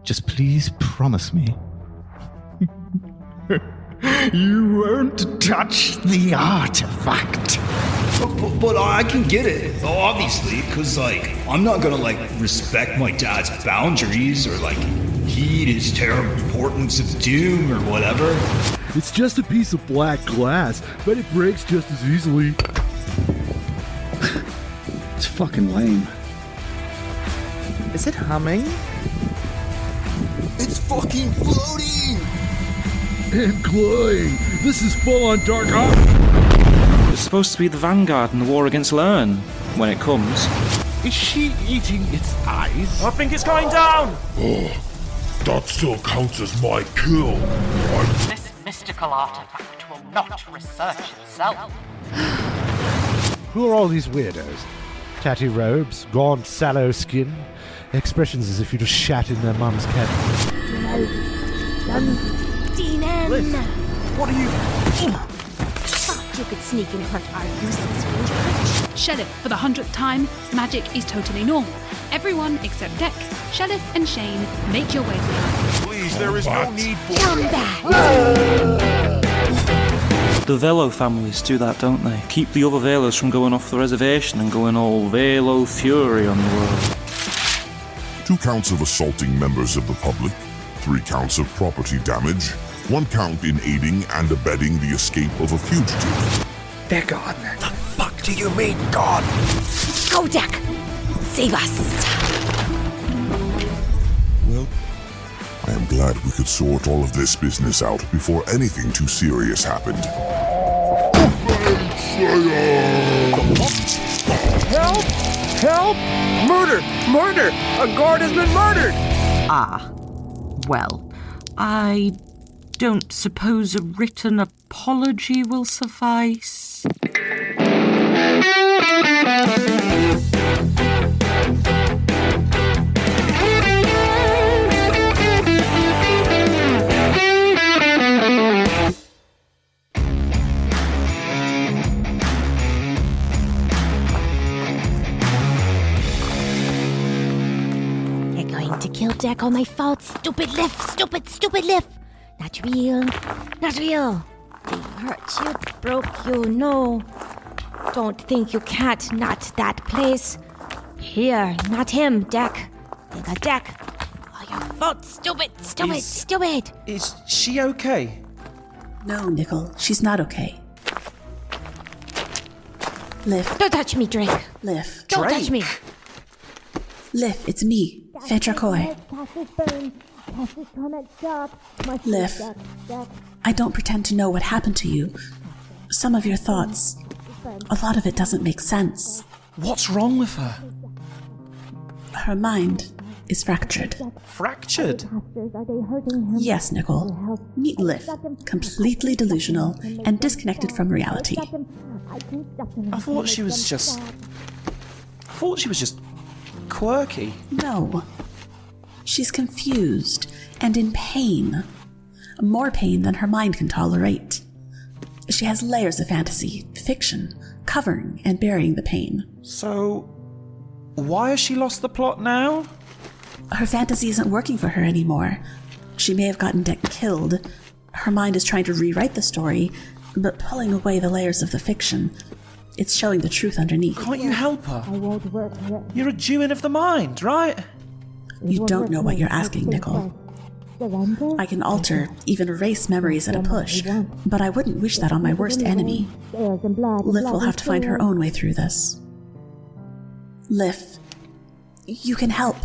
Just please promise me. You won't touch the artifact. But I can get it, obviously, because, I'm not gonna, respect my dad's boundaries or, heed his terrible importance of doom or whatever. It's just a piece of black glass, but it breaks just as easily. It's fucking lame. Is it humming? It's fucking floating! And glowing! This is full-on dark art! It's supposed to be the vanguard in the war against Lern, when it comes. Is she eating its eyes? I think it's going down! Oh, that still counts as my kill. This mystical artifact will not research itself. Who are all these weirdos? Tatty robes, gaunt, sallow skin, expressions as if you just shat in their mum's cat. What are you... Thought you could sneak and hurt our useless range witch. Sheriff, for the 100th time, magic is totally normal. Everyone except Dec, Sheriff and Shain, make your way to the line. Please, there is no need for... Come back! The Velo families do that, don't they? Keep the other Velos from going off the reservation and going all Velo fury on the world. 2 counts of assaulting members of the public, 3 counts of property damage, 1 count in aiding and abetting the escape of a fugitive. They're gone. The fuck do you mean, God? Go, Dec! Save us! Well, I am glad we could sort all of this business out before anything too serious happened. Help! Help! Murder! Murder! A guard has been murdered! Ah. Well, I don't suppose a written apology will suffice. To kill Dec on my fault. Stupid lift, stupid lift. Not real, not real. They hurt you, broke you, no. Don't think you can't, not that place. Here, not him, Dec. They got Dec. Oh, your fault, stupid. Is she okay? No, Nikhol, she's not okay. Liv. Don't touch me, Drake. Liv. Don't touch me. Liv, it's me, Phaetra Coy. Liv, I don't pretend to know what happened to you. Some of your thoughts, a lot of it doesn't make sense. What's wrong with her? Her mind is fractured. Fractured? Yes, Nikhol. Meet Liv, completely delusional and disconnected from reality. I thought she was just quirky. No. She's confused and in pain. More pain than her mind can tolerate. She has layers of fantasy, fiction, covering and burying the pain. So, why has she lost the plot now? Her fantasy isn't working for her anymore. She may have gotten Dec killed. Her mind is trying to rewrite the story, but pulling away the layers of the fiction. It's showing the truth underneath. Can't you help her? You're a Jewin of the mind, right? You don't know what you're asking, Nikhol. I can alter, even erase memories at a push, but I wouldn't wish that on my worst enemy. Liv will have to find her own way through this. Liv, you can help.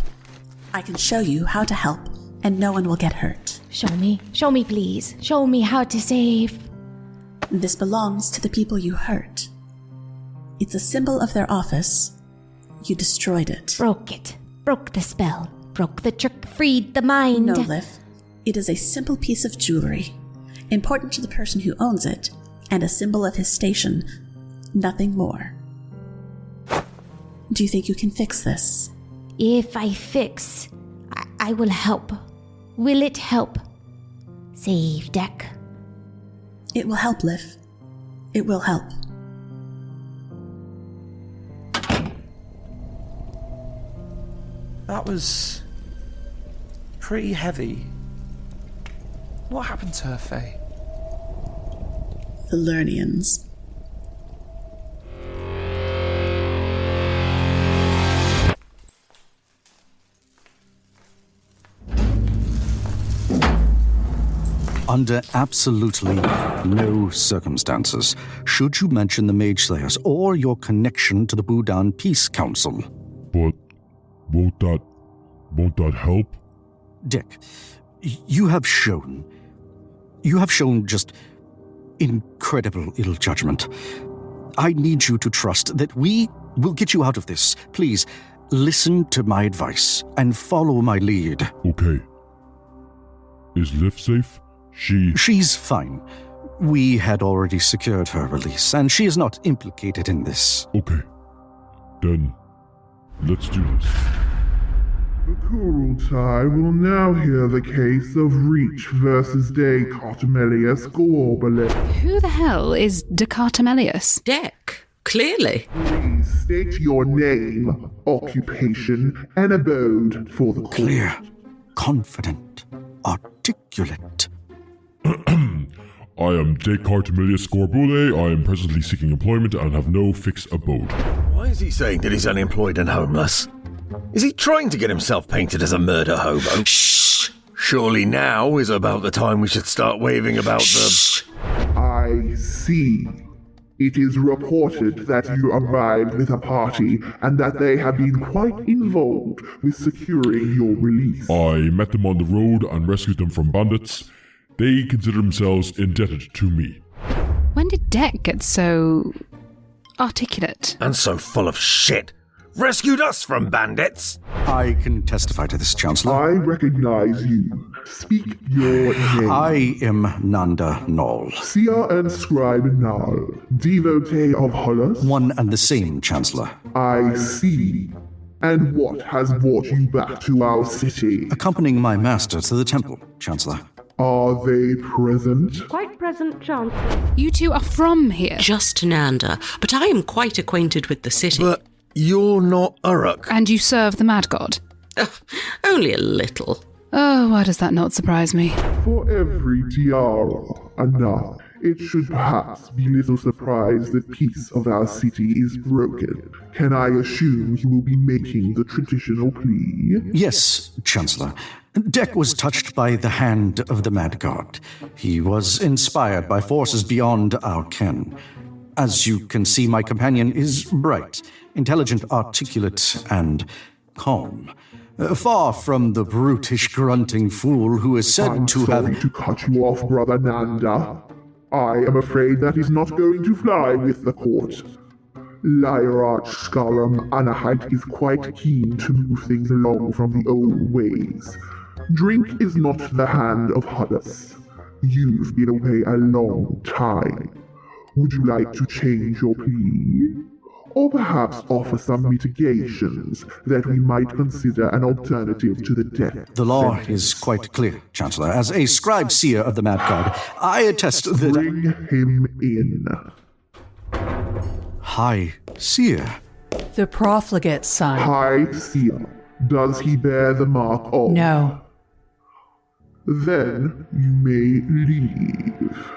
I can show you how to help, and no one will get hurt. Show me please. Show me how to save. This belongs to the people you hurt. It's a symbol of their office. You destroyed it. Broke it. Broke the spell. Broke the trick. Freed the mind. No, Liv. It is a simple piece of jewelry, important to the person who owns it, and a symbol of his station. Nothing more. Do you think you can fix this? If I fix, I will help. Will it help? Save Dec. It will help, Liv. It will help. That was pretty heavy. What happened to her, Faye? The Lernians. Under absolutely no circumstances should you mention the Mageslayers or your connection to the Budan Peace Council. But won't that help? Dec, you have shown just incredible ill judgment. I need you to trust that we will get you out of this. Please, listen to my advice and follow my lead. Okay. Is Liv safe? She's fine. We had already secured her release, and she is not implicated in this. Okay. Then, let's do this. The Kurultai will now hear the case of Reach versus Descartamelius globally. Who the hell is Descartamelius? Dec, clearly. Please state your name, occupation, and abode for the court. Clear, confident, articulate. I am Descartamelius Gorbule. I am presently seeking employment and have no fixed abode. Why is he saying that he's unemployed and homeless? Is he trying to get himself painted as a murder hobo? Shh! Surely now is about the time we should start waving about the... I see. It is reported that you arrived with a party and that they have been quite involved with securing your release. I met them on the road and rescued them from bandits. They consider themselves indebted to me. When did Dec get so articulate? And so full of shit. Rescued us from bandits. I can testify to this, Chancellor. I recognize you. Speak your name. I am Nanda Nall. Seer and Scribe Nall, devotee of Hollis. One and the same, Chancellor. I see. And what has brought you back to our city? Accompanying my master to the temple, Chancellor. Are they present? Quite present, Chancellor. You two are from here. Just Nanda, but I am quite acquainted with the city. But you're not Uruk. And you serve the Mad God? Only a little. Oh, why does that not surprise me? For every tiara, Anna, it should perhaps be little surprise that peace of our city is broken. Can I assume you will be making the traditional plea? Yes, Chancellor. Dec was touched by the hand of the Mad God. He was inspired by forces beyond our ken. As you can see, my companion is bright, intelligent, articulate, and calm. Far from the brutish, grunting fool who is said to have... I'm sorry to cut you off, Brother Nanda. I am afraid that is not going to fly with the court. Lyra Scarum Anahite is quite keen to move things along from the old ways. Drink is not the hand of Hollis. You've been away a long time. Would you like to change your plea? Or perhaps offer some mitigations that we might consider an alternative to the death The law sentence? is quite clear, Chancellor. As a scribe seer of the Mad God, I attest that... Bring him in. High Seer. The profligate son. High Seer. Does he bear the mark of? No. Then you may leave.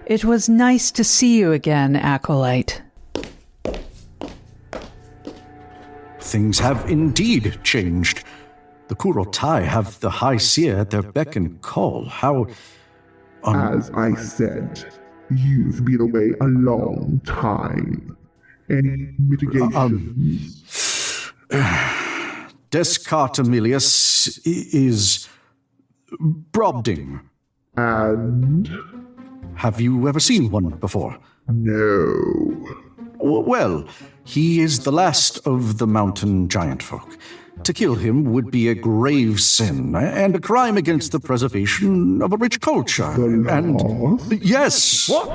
It was nice to see you again, Acolyte. Things have indeed changed. The Kurultai have the High Seer at their beck and call. How... As I said, you've been away a long time. Any mitigations? Descartamelius is... Brobding. And? Have you ever seen one before? No. Well, he is the last of the mountain giant folk. To kill him would be a grave sin and a crime against the preservation of a rich culture. And yes. What?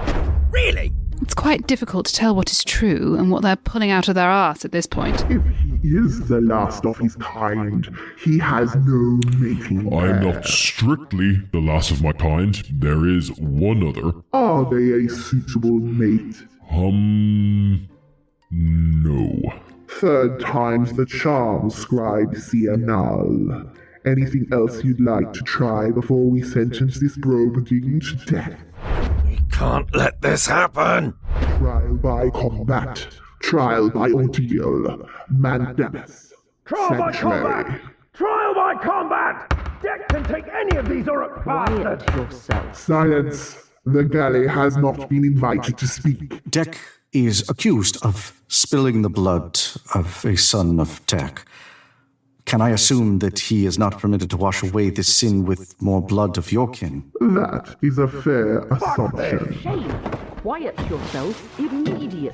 Really? It's quite difficult to tell what is true and what they're pulling out of their arse at this point. If he is the last of his kind, he has no mating I am heir. not strictly the last of my kind. There is one other. Are they a suitable mate? No. Third time's the charm, Scribe Seer Nall. Anything else you'd like to try before we sentence this brobegin to death? We can't let this happen! Trial by combat. Trial by ordeal. Mandamus. Trial by Sanctuary. combat! Trial by combat! Dec can take any of these Uruk bastards! yourself. Silence. The galley has not been invited to speak. Dec is accused of spilling the blood of a son of Dec. Can I assume that he is not permitted to wash away this sin with more blood of your kin? That is a fair assumption. Shain, quiet yourself immediately.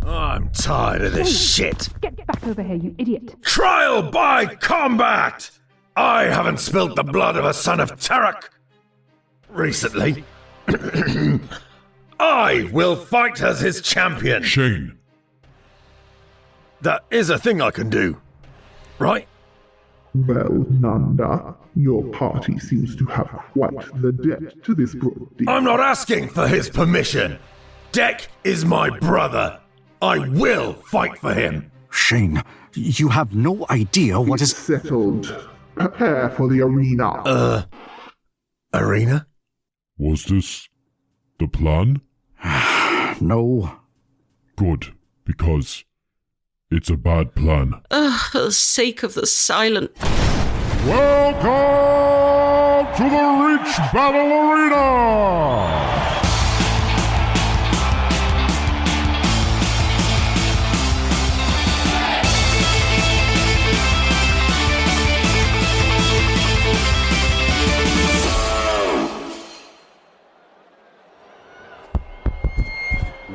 I'm tired of this shit. Get back over here, you idiot. Trial by combat! I haven't spilt the blood of a son of Tarak recently. I will fight as his champion. Shain. That is a thing I can do, right? Well, Nanda, your party seems to have quite the debt to this broad. I'm not asking for his permission. Dec is my brother. I will fight for him. Shain, you have no idea what is settled. Prepare for the arena. Arena? Was this the plan? No. Good, because it's a bad plan. For the sake of the silent... Welcome to the Reach Battle Arena!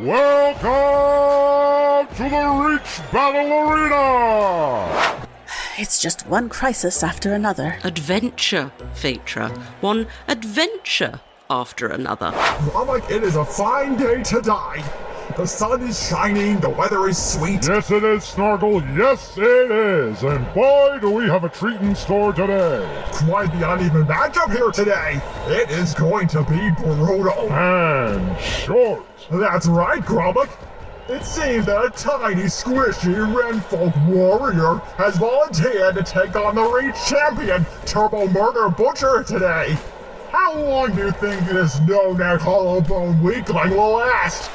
Welcome to the Reach Battle Arena! It's just one crisis after another. Adventure, Phaetra. One adventure after another. Grommuk, it is a fine day to die. The sun is shining, the weather is sweet. Yes, it is, Snargle. Yes, it is. And boy, do we have a treat in store today. Quite the uneven matchup here today. It is going to be brutal. And short. That's right, Grommuk. It seems that a tiny, squishy Renfolk warrior has volunteered to take on the Reach champion, Turbo Murder Butcher, today. How long do you think this no-neck, hollow-bone weakling will last?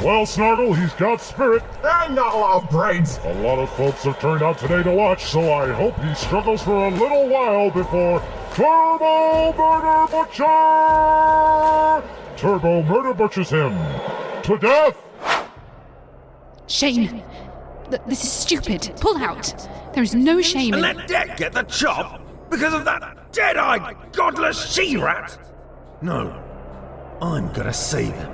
Well, Snargle, he's got spirit. And not a lot of brains. A lot of folks have turned out today to watch, so I hope he struggles for a little while before Turbo Murder Butcher! Turbo Murder Butchers him to death! Shain, this is stupid. Pull out. There is no shame And in... let Dec get the chop because of that dead-eyed, godless she-rat? No, I'm gonna save him.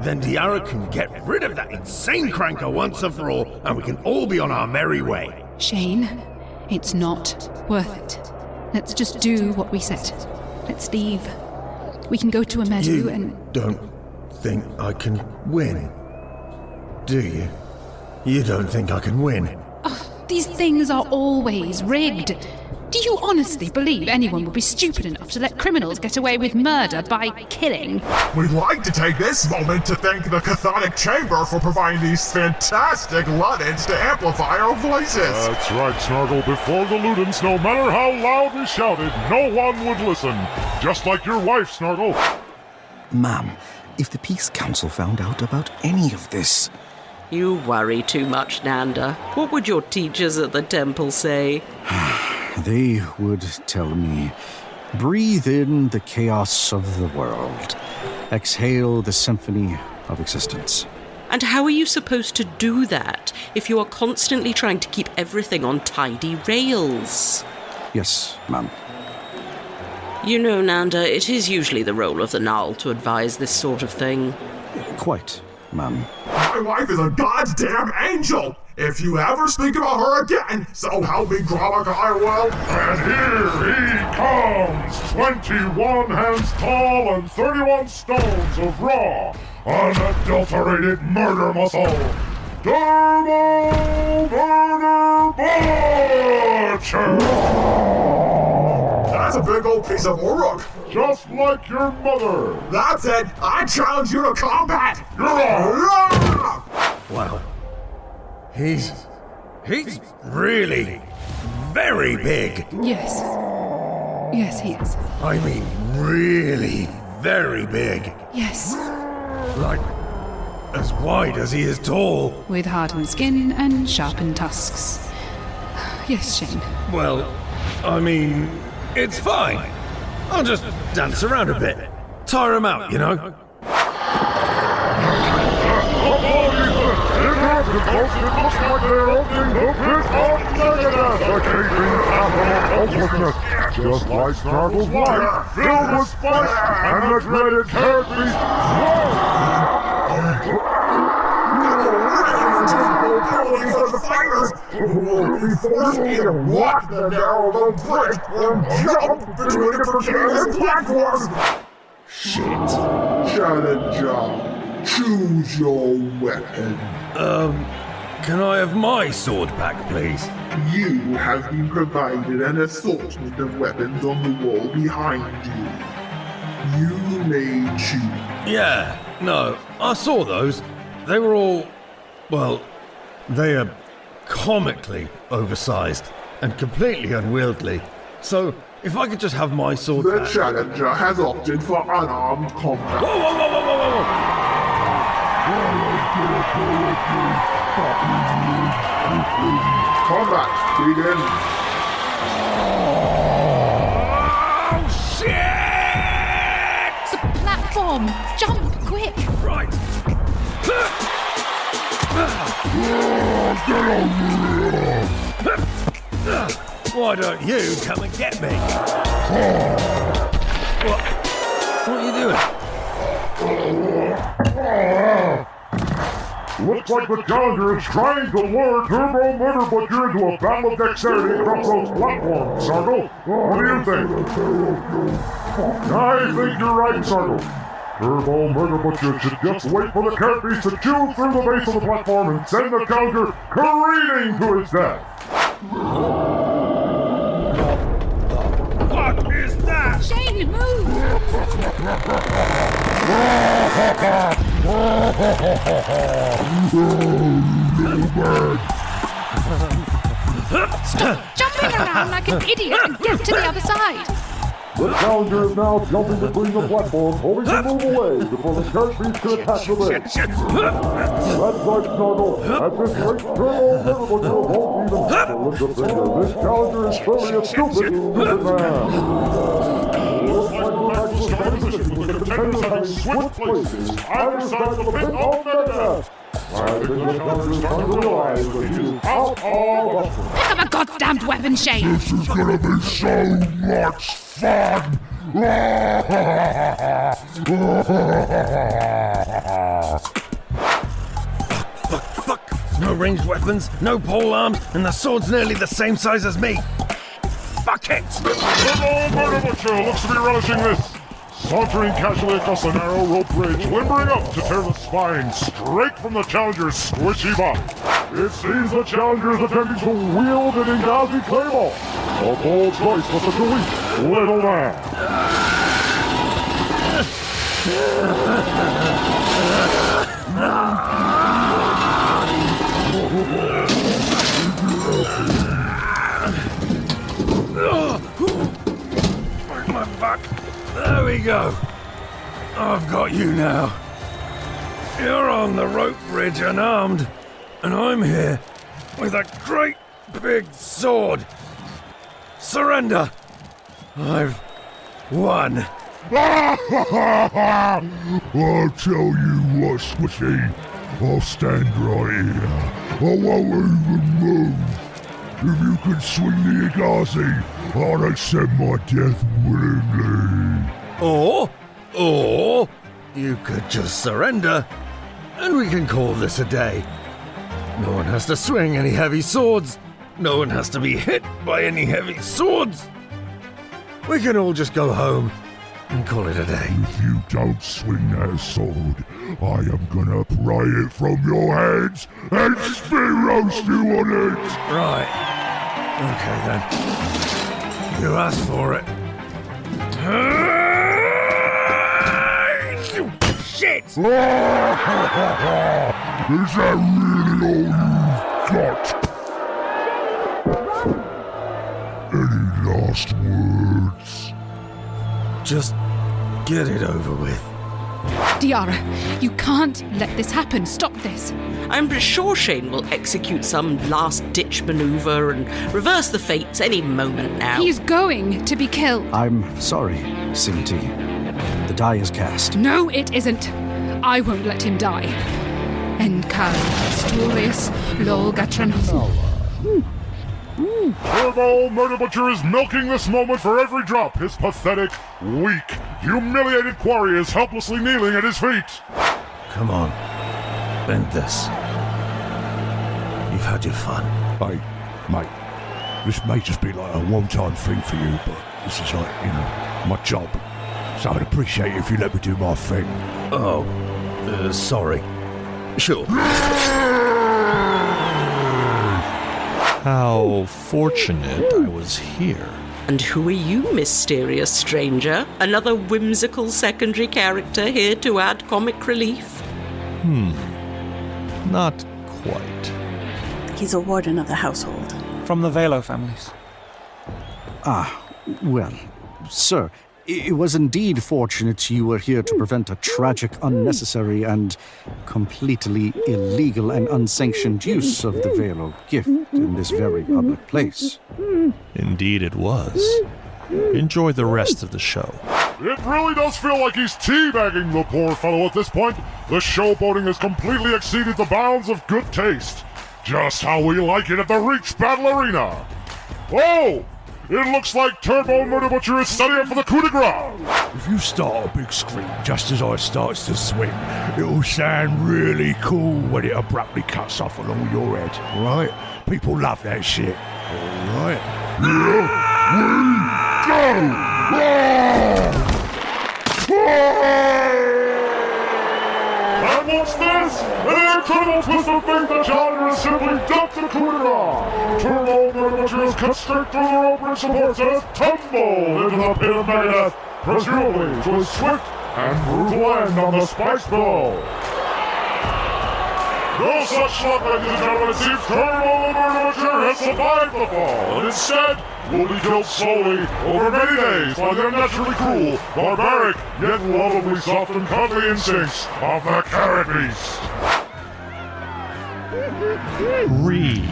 Then Diarra can get rid of that insane cranker once and for all, and we can all be on our merry way. Shain, it's not worth it. Let's just do what we said. Let's leave. We can go to a meadow You and... don't think I can win, do you? You don't think I can win? Oh, these things are always rigged. Do you honestly believe anyone would be stupid enough to let criminals get away with murder by killing? We'd like to take this moment to thank the Cathodic Chamber for providing these fantastic lud-ins to amplify our voices. That's right, Snargle. Before the Ludens, no matter how loud we shouted, no one would listen. Just like your wife, Snargle. Ma'am, if the Peace Council found out about any of this... You worry too much, Nanda. What would your teachers at the temple say? They would tell me, breathe in the chaos of the world. Exhale the symphony of existence. And how are you supposed to do that if you are constantly trying to keep everything on tidy rails? Yes, ma'am. You know, Nanda, it is usually the role of the Nall to advise this sort of thing. Quite, ma'am. My wife is a goddamn angel! If you ever speak about her again, so help me, Grommuk, I will. And here he comes, 21 hands tall and 31 stones of raw, unadulterated murder muscle. Turbo Murder Butcher! That's a big old piece of Uruk. Just like your mother. That's it. I challenge you to combat. You're on. Well, He's really very big. Yes. Yes, he is. I mean, really very big. Yes. Like, as wide as he is tall. With hardened skin and sharpened tusks. Yes, Shain. Well, I mean, it's fine. I'll just dance around a bit. Tire him out, you know? It looks like they're opening the pit of Gergett, the gaping chasm of hopelessness. Just like Snargle's wife, filled with spice, and the dreaded carrot beast. We forced me to walk the narrow bridge and jump between the precarious platforms. Shit. Challenger, choose your weapon. Can I have my sword back, please? You have been provided an assortment of weapons on the wall behind you. You may choose. Yeah, no, I saw those. They were all, well, they are comically oversized and completely unwieldy. So, if I could just have my sword The back. challenger has opted for unarmed combat. Whoa, whoa, whoa, whoa, whoa, whoa! Combat, begin. Oh, shit! The platform! Jump, quick! Right. Why don't you come and get me? What are you doing? Looks like the challenger is trying to lure Turbo Murder Butcher into a battle of dexterity across those platforms, Sargle. What do you think? I think you're right, Sargle. Turbo Murder Butcher should just wait for the carrot beast to chew through the base of the platform and send the challenger careening to his death. What is that? Shain, move! Stop jumping around like an idiot and get to the other side! The challenger is now jumping between the platforms, hoping to move away before the carrot beast can attack the ring. That's right, Snargle. At this rate, Turbo Murder Butcher won't even have to lift a finger. This challenger is truly a stupid man. Looks like the match was competition with the contenders having switched places. Either side of the pit of Gergett. I think the challenger is starting to realize that he is out of options. Pick up a goddamned weapon, Shain! This is gonna be so much fun! Fuck. No ranged weapons, no pole arms, and the sword's nearly the same size as me. Fuck it! Turbo Murder Butcher looks to be relishing this. Sauntering casually across the narrow rope bridge, limbering up to tear the spine straight from the challenger's squishy body. It seems the challenger is attempting to wield an Ingazi claymore. A bold choice for such a weak little man. Break my back. There we go. I've got you now. You're on the rope bridge unarmed, and I'm here with a great big sword. Surrender. I've won. I'll tell you what, Squishy. I'll stand right here. I won't even move. If you can swing the Ingazi, I'll accept my death willingly. Or you could just surrender, and we can call this a day. No one has to swing any heavy swords. No one has to be hit by any heavy swords. We can all just go home and call it a day. If you don't swing that sword, I am gonna pry it from your hands and spit roast you on it! Right. Okay then. You asked for it. You shit! Is that really all you've got? Any last words? Just get it over with. Diara, you can't let this happen. Stop this. I'm sure Shain will execute some last-ditch maneuver and reverse the fates any moment now. He's going to be killed. I'm sorry, Cinnte. The die is cast. No, it isn't. I won't let him die. Encal, Sturius, Lol Gatran. Turbo Murder Butcher is milking this moment for every drop. His pathetic, weak, humiliated quarry is helplessly kneeling at his feet. Come on. Bend this. You've had your fun. Hey, mate. This may just be like a one-time thing for you, but this is like, my job. So I'd appreciate it if you let me do my thing. Oh, sorry. Sure. How fortunate I was here. And who are you, mysterious stranger? Another whimsical secondary character here to add comic relief? Not quite. He's a warden of the household. From the Velo families. Well, sir, it was indeed fortunate you were here to prevent a tragic, unnecessary, and completely illegal and unsanctioned use of the Velo gift in this very public place. Indeed it was. Enjoy the rest of the show. It really does feel like he's teabagging the poor fellow at this point. The showboating has completely exceeded the bounds of good taste. Just how we like it at the Reach Battle Arena. Oh! It looks like Turbo Murder Butcher is setting up for the coup de grace. If you start a big scream just as I starts to swing, it'll sound really cool when it abruptly cuts off along your head, right? People love that shit, alright? Here we go! And what's this? An incredible twist of fate, the challenger has simply dumped the coup de grace. Turbo Murder Butcher has cut straight through the rope and supports and has tumbled into the pit of Megadeth, presumably to a swift and brutal end on the spikes below. No such luck, ladies and gentlemen. It seems Turbo Murder Butcher has survived the fall, and instead will be killed slowly over many days by the unnaturally cruel, barbaric, yet lovably soft and cuddly instincts of the carrot beast. Read.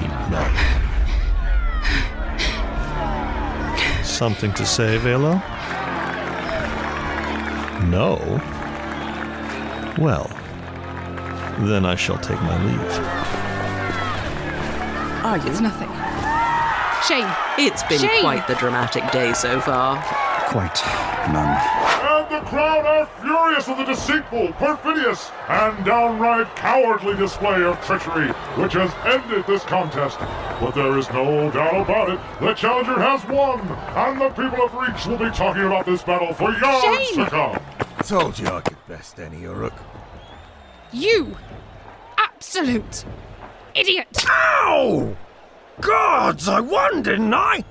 Something to say, Velo? No? Well, then I shall take my leave. It's nothing. Shain! It's been Shain! quite the dramatic day so far. Quite none. And the crowd are furious with the deceitful, perfidious, and downright cowardly display of treachery, which has ended this contest. But there is no doubt about it, the challenger has won, and the people of Reach will be talking about this battle for years to come. Told you I could best any Uruk. You! Absolute idiot! Ow! Gods, I won, didn't I?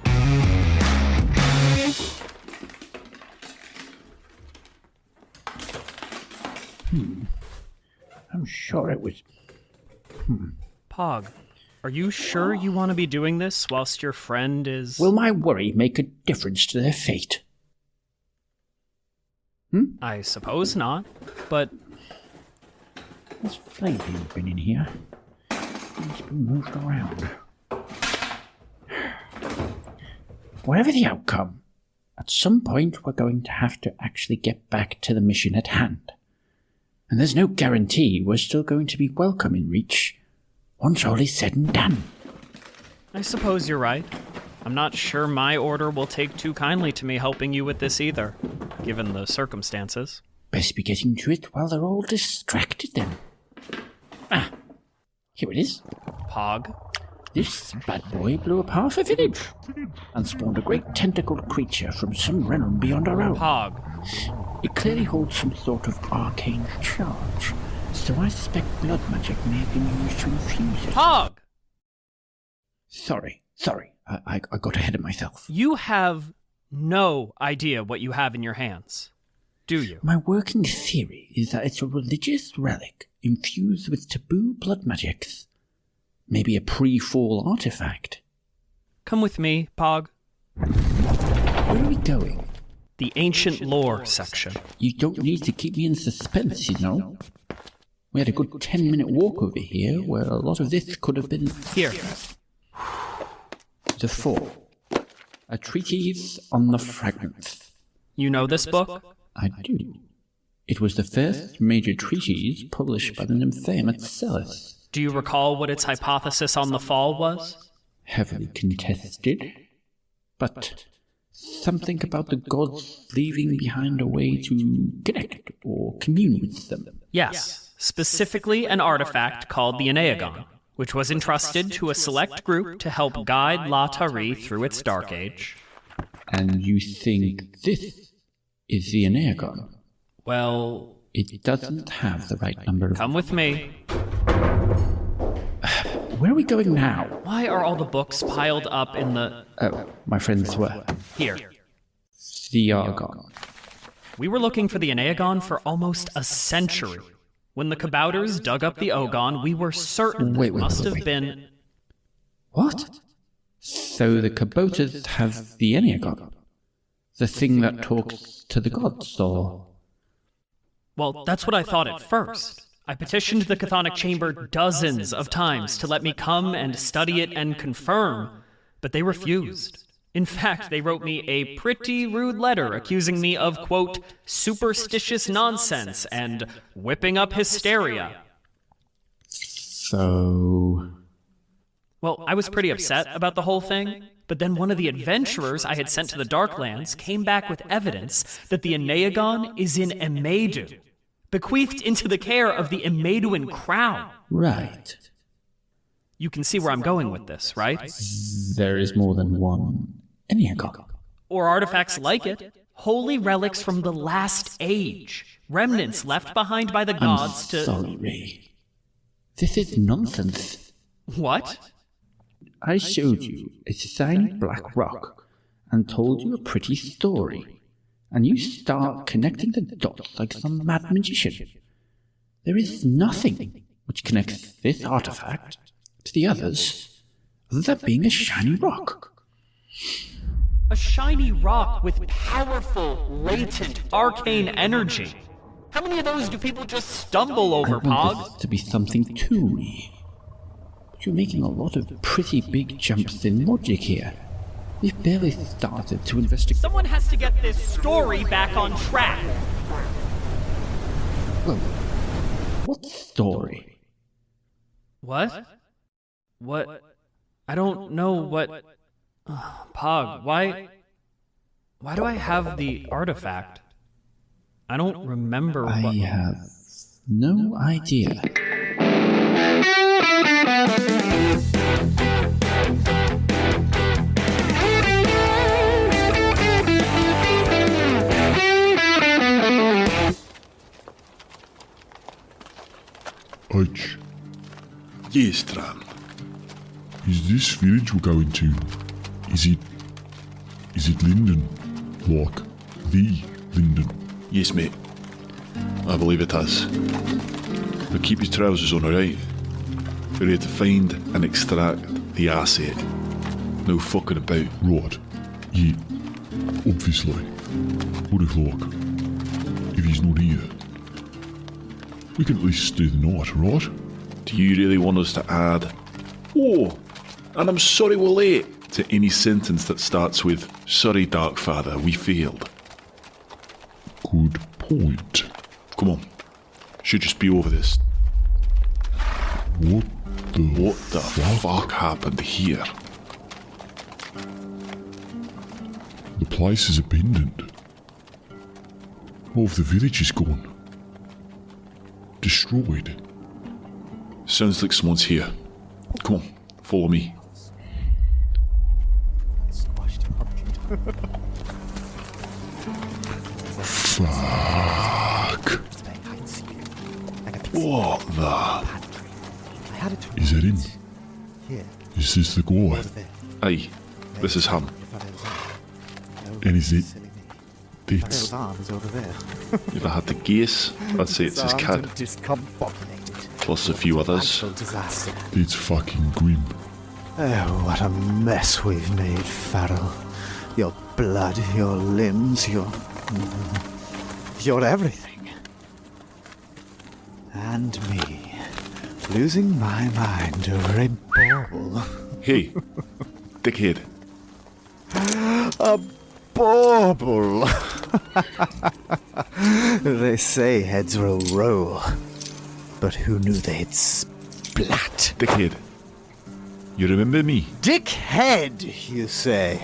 I'm sure it was... Pog, are you sure you want to be doing this whilst your friend is... Will my worry make a difference to their fate? I suppose not, but... This flame has been in here. It's been moved around. Whatever the outcome, at some point we're going to have to actually get back to the mission at hand. And there's no guarantee we're still going to be welcome in Reach once all is said and done. I suppose you're right. I'm not sure my order will take too kindly to me helping you with this either, given the circumstances. Best be getting to it while they're all distracted then. Ah, here it is. Pog? This bad boy blew up half a village and spawned a great tentacled creature from some realm beyond our own. Pog. It clearly holds some sort of arcane charge, so I suspect blood magic may have been used to infuse it. Pog! Sorry. I got ahead of myself. You have no idea what you have in your hands, do you? My working theory is that it's a religious relic infused with taboo blood magics. Maybe a pre-fall artifact. Come with me, Pog. Where are we going? The ancient lore section. You don't need to keep me in suspense, you know. We had a good 10-minute walk over here where a lot of this could have been... Here. The Fall. A treatise on the fragments. You know this book? I do. It was the first major treatise published by the Nymphaeum at Celis. Do you recall what its hypothesis on the fall was? Heavily contested, but something about the gods leaving behind a way to connect or commune with them. Yes, specifically an artifact called the Aeneagon, which was entrusted to a select group to help guide La Tari through its dark age. And you think this is the Aeneagon? Well... It doesn't have the right number of... Come with me. Where are we going now? Why are all the books piled up in the... Oh, my friends were. Here. The Argon. We were looking for the Aeneagon for almost a century. When the Kabouters dug up the Ogon, we were certain it must have been... What? So the Kabouters have the Aeneagon? The thing that talks to the gods, or... Well, that's what I thought at first. I petitioned the Chthonic Chamber dozens of times to let me come and study it and confirm, but they refused. In fact, they wrote me a pretty rude letter accusing me of, quote, superstitious nonsense and whipping up hysteria. So... Well, I was pretty upset about the whole thing, but then one of the adventurers I had sent to the Darklands came back with evidence that the Aeneagon is in Emadu, bequeathed into the care of the Emaduan crown. Right. You can see where I'm going with this, right? There is more than one Aeneagon. Or artifacts like it, holy relics from the last age, remnants left behind by the gods to... I'm sorry. This is nonsense. What? I showed you a shiny black rock and told you a pretty story, and you start connecting the dots like some mad magician. There is nothing which connects this artifact to the others other than being a shiny rock. A shiny rock with powerful, latent, arcane energy. How many of those do people just stumble over, I want Pog? this to be something too-y. But you're making a lot of pretty big jumps in logic here. We've barely started to investigate. Someone has to get this story back on track. Well, what story? What? What? I don't know what... Pog, why do I have the artifact? I don't remember what... I have no idea. Ouch. Yes, Tram. Is this village we're going to? Is it Linden? Like the Linden? Yes, mate. I believe it is. But keep your trousers on, alright? We're here to find and extract the asset. No fucking about. Right. Yeah. Obviously. But if he's not here, we can at least stay the night, right? Do you really want us to add, "Oh, and I'm sorry we're late," to any sentence that starts with, "Sorry, Darkfather, we failed"? Good point. Come on. Should just be over this. What the fuck happened here? The place is abandoned. All of the village is gone. Destroyed. Sounds like someone's here. Come on, follow me. Fuck. What the? Is that him? Is this the guy? Aye, this is Haan. And is it... That's... If I had to guess, I'd say it's his kid. plus a few others. Disaster. It's fucking grim. Oh, what a mess we've made, Farrell. Your blood, your limbs, your everything. And me, losing my mind over a bauble. Hey, dickhead. A bauble. They say heads will roll, but who knew they'd splat? Dickhead, you remember me? Dickhead, you say?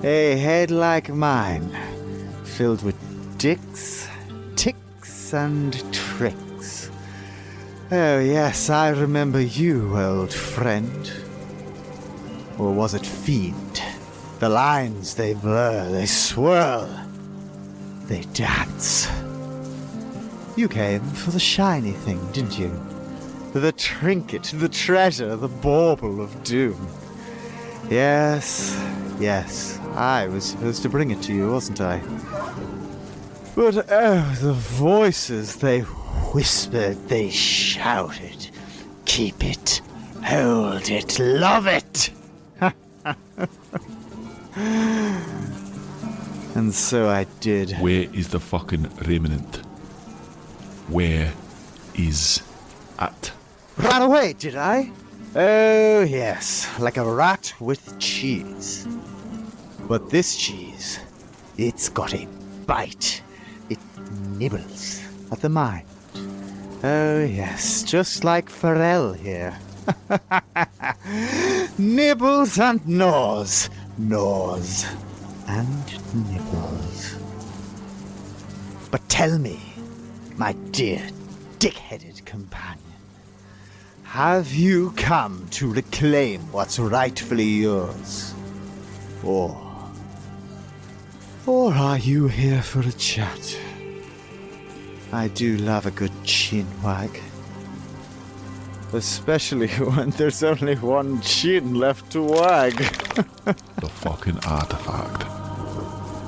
A head like mine, filled with dicks, ticks, and tricks. Oh yes, I remember you, old friend. Or was it fiend? The lines, they blur, they swirl, they dance. You came for the shiny thing, didn't you? The trinket, the treasure, the bauble of doom. Yes, I was supposed to bring it to you, wasn't I? But oh, the voices, they whispered, they shouted. Keep it, hold it, love it! And so I did. Where is the fucking remnant? Where is it? Ran away, did I? Oh, yes, like a rat with cheese. But this cheese, it's got a bite. It nibbles at the mind. Oh, yes, just like Pharrell here. Nibbles and gnaws, gnaws and nibbles. But tell me, my dear dick-headed companion, have you come to reclaim what's rightfully yours? Or are you here for a chat? I do love a good chin wag. Especially when there's only one chin left to wag. The fucking artifact.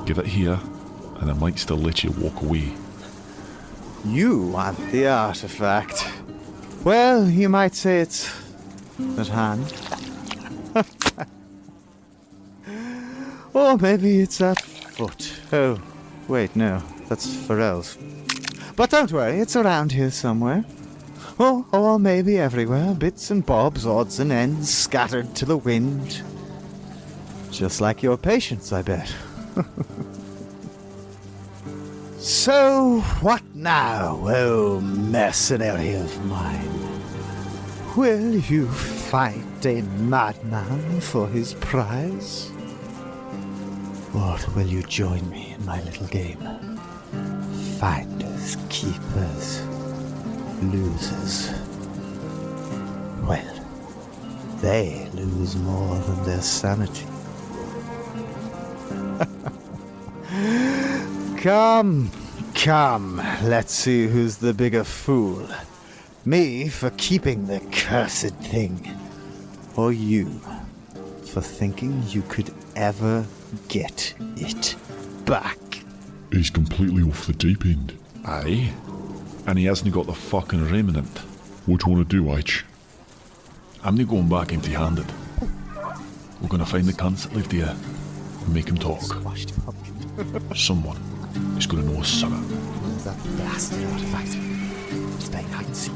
Give it here, and I might still let you walk away. You want the artifact? Well, you might say it's at hand. Or maybe it's at foot. Oh, wait, no, that's Pharrell's. But don't worry, it's around here somewhere. Or maybe everywhere, bits and bobs, odds and ends, scattered to the wind. Just like your patience, I bet. So, what now, oh mercenary of mine? Will you fight a madman for his prize? Or will you join me in my little game? Finders, keepers, losers. Well, they lose more than their sanity. Come, let's see who's the bigger fool. Me for keeping the cursed thing, or you for thinking you could ever get it back. He's completely off the deep end. Aye. And he hasn't got the fucking remnant. What do you want to do, H? I'm not going back empty-handed. We're going to find the cunts that lived here and make him talk. Someone is going to know us, son. That blasted artifact. It's playing hide and seek.